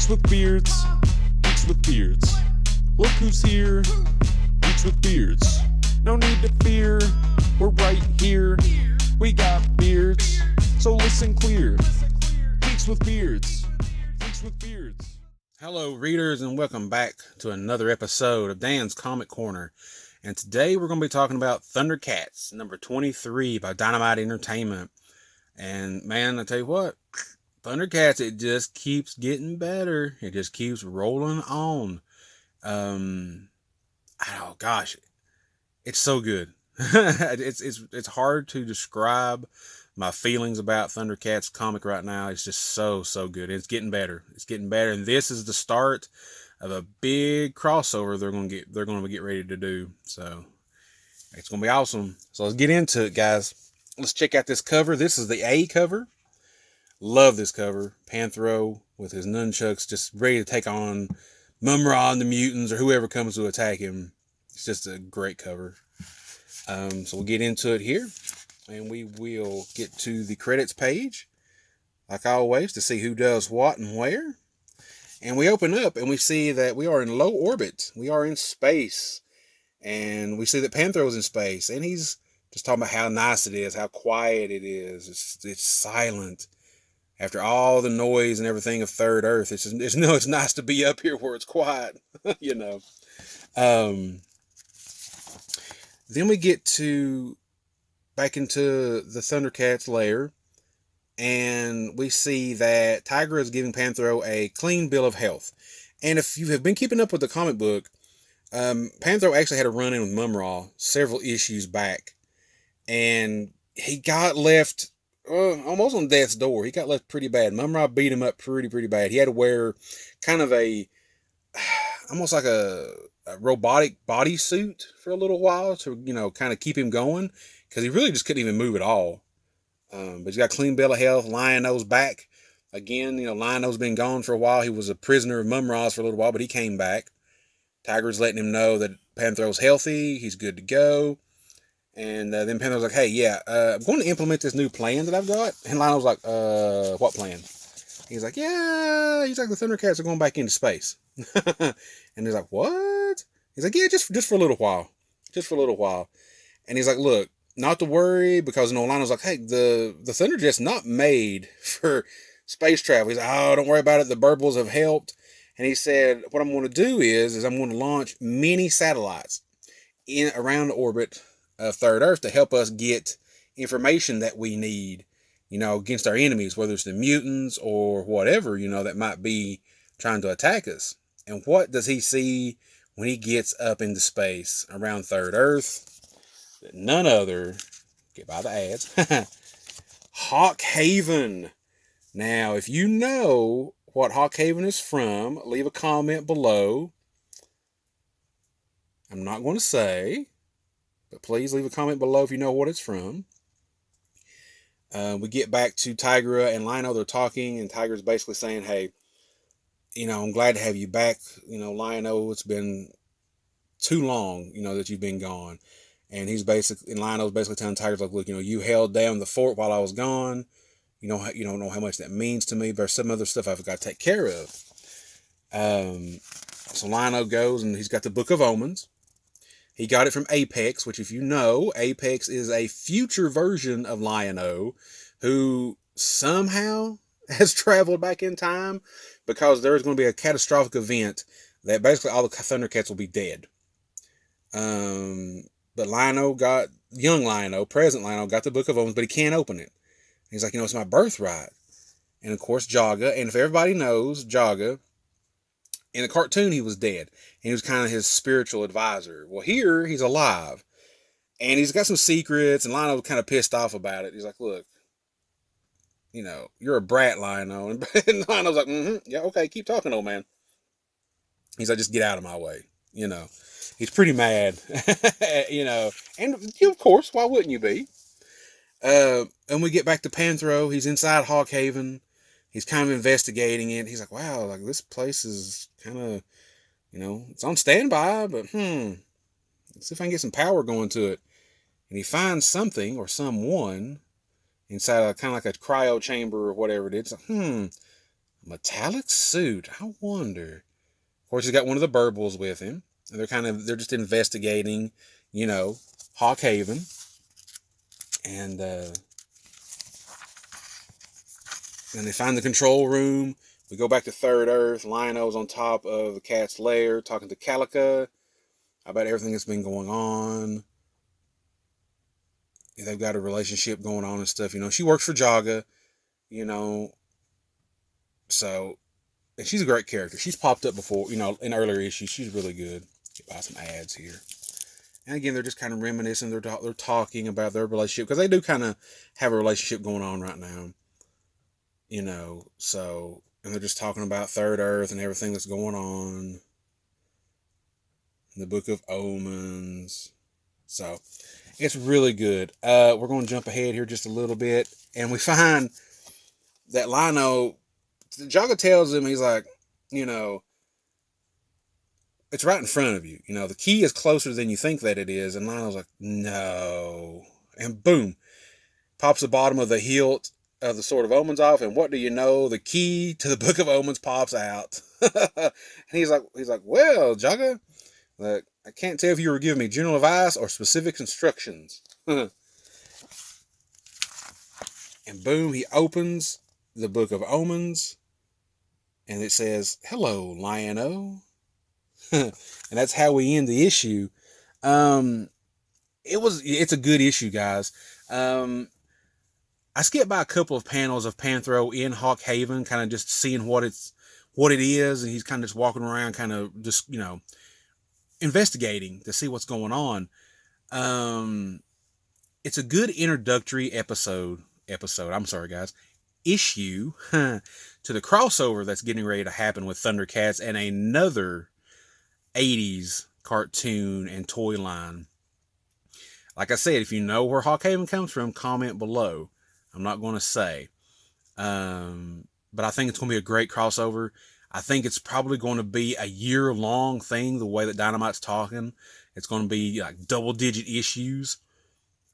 Geeks with beards, geeks with beards. Look who's here, geeks with beards. No need to fear, we're right here. We got beards, so listen clear. Geeks with beards, geeks with beards. Hello, readers, and welcome back to another episode of Dan's Comic Corner. And today we're going to be talking about Thundercats, number 23 by Dynamite Entertainment. And man, I tell you what, Thundercats, it just keeps getting better. It just keeps rolling on. Oh gosh, it's so good. It's hard to describe my feelings about Thundercats comic right now. It's just so good. It's getting better. It's getting better, and this is the start of a big crossover they're going to get ready to do. So it's going to be awesome. So let's get into it, guys. Let's check out this cover. This is the A cover. Love this cover. Panthro with his nunchucks just ready to take on Mumra and the mutants or whoever comes to attack him. It's just a great cover. So we'll get into it here. And we will get to the credits page, like always, to see who does what and where. And we open up and we see that we are in low orbit. We are in space. And we see that Panthro is in space. And he's just talking about how nice it is, how quiet it is. It's silent. After all the noise and everything of Third Earth, it's nice to be up here where it's quiet, you know. Then we get back into the Thundercats lair, and we see that Tigra is giving Panthro a clean bill of health. And if you have been keeping up with the comic book, Panthro actually had a run-in with Mumra several issues back, and he got left almost on death's door. He got left pretty bad. Mumra beat him up pretty bad. He had to wear kind of almost like a robotic bodysuit for a little while to, kind of keep him going, because he really just couldn't even move at all. But he's got a clean bill of health. Lion-O's back. Again, Lion-O's been gone for a while. He was a prisoner of Mumra's for a little while, but he came back. Tiger's letting him know that Panthro's healthy. He's good to go. And then Panthro's like, hey, yeah, I'm going to implement this new plan that I've got. And Lion-O's like, what plan? He's like, yeah, the Thundercats are going back into space. And he's like, what? He's like, yeah, just for a little while. Just for a little while. And he's like, look, not to worry, because Lion-O's like, hey, the Thunderjet's not made for space travel. He's like, oh, don't worry about it. The burbles have helped. And he said, what I'm going to do is I'm going to launch many satellites around the orbit of Third Earth to help us get information that we need, against our enemies, whether it's the mutants or whatever, that might be trying to attack us. And what does he see when he gets up into space around Third Earth? None other, get by the ads, Hawkhaven. Now, if you know what Hawkhaven is from, leave a comment below. I'm not going to say, but please leave a comment below if you know what it's from. We get back to Tigra and Lion-O. They're talking, and Tigra's basically saying, hey, I'm glad to have you back. Lion-O, it's been too long, that you've been gone. And Lion-O's basically telling Tiger's like, look, you held down the fort while I was gone. You don't know how much that means to me. There's some other stuff I've got to take care of. So Lion-O goes, and he's got the Book of Omens. He got it from Apex, which, if you know, Apex is a future version of Lion-O, who somehow has traveled back in time, because there's going to be a catastrophic event that basically all the Thundercats will be dead. But young Lion-O, present Lion-O, got the Book of Omens, but he can't open it. He's like, it's my birthright. And of course, Jaga, and if everybody knows, Jaga, in the cartoon, he was dead. And he was kind of his spiritual advisor. Well, here, he's alive. And he's got some secrets, and Lion-O was kind of pissed off about it. He's like, look, you're a brat, Lion-O. And Lion-O's like, yeah, okay, keep talking, old man. He's like, just get out of my way, He's pretty mad, and of course, why wouldn't you be? And we get back to Panthro. He's inside Hawkhaven. He's kind of investigating it. He's like, wow, this place is kind of, it's on standby, but let's see if I can get some power going to it. And he finds something or someone inside kind of like a cryo chamber or whatever it is. Like, Metallic suit. I wonder. Of course, he's got one of the Burbles with him. And they're just investigating, Hawk Haven. And then they find the control room. We go back to Third Earth. Lion-O's on top of the cat's lair talking to Calica about everything that's been going on. They've got a relationship going on and stuff. She works for Jaga, so, and she's a great character. She's popped up before, in earlier issues. She's really good. Get by some ads here. And again, they're just kind of reminiscing. They're talking about their relationship because they do kind of have a relationship going on right now. So, and they're just talking about Third Earth and everything that's going on. The Book of Omens. So, it's really good. We're going to jump ahead here just a little bit. And we find that Lion-O, Jaga tells him, he's like, it's right in front of you. The key is closer than you think that it is. And Lion-O's like, no. And boom, pops the bottom of the hilt of the Sword of Omens off. And what do you know? The key to the Book of Omens pops out. And he's like, well, Jaga, look, I can't tell if you were giving me general advice or specific instructions. And boom, he opens the Book of Omens. And it says, hello, Lion-O. And that's how we end the issue. It's a good issue, guys. I skipped by a couple of panels of Panthro in Hawk Haven, kind of just seeing what it is. And he's kind of just walking around, kind of just, investigating to see what's going on. It's a good introductory issue to the crossover that's getting ready to happen with Thundercats and another 80s cartoon and toy line. Like I said, if you know where Hawk Haven comes from, comment below. I'm not going to say. But I think it's going to be a great crossover. I think it's probably going to be a year-long thing, the way that Dynamite's talking. It's going to be like double-digit issues.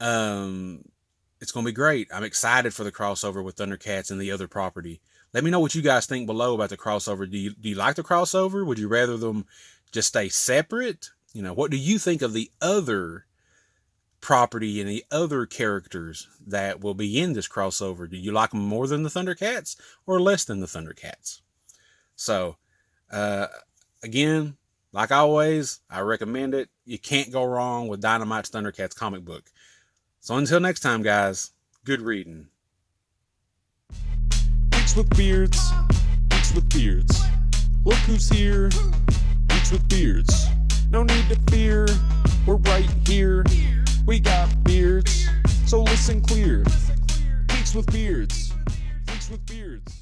It's going to be great. I'm excited for the crossover with Thundercats and the other property. Let me know what you guys think below about the crossover. Do you like the crossover? Would you rather them just stay separate? What do you think of the other property and the other characters that will be in this crossover? Do you like them more than the Thundercats or less than the Thundercats? So, again, like always, I recommend it. You can't go wrong with Dynamite's Thundercats comic book. So until next time, guys, good reading. Geeks with beards. Geeks with beards. Look who's here. Geeks with beards. No need to fear. We're right here. We got beards. So listen clear. Geeks with beards. Geeks with beards.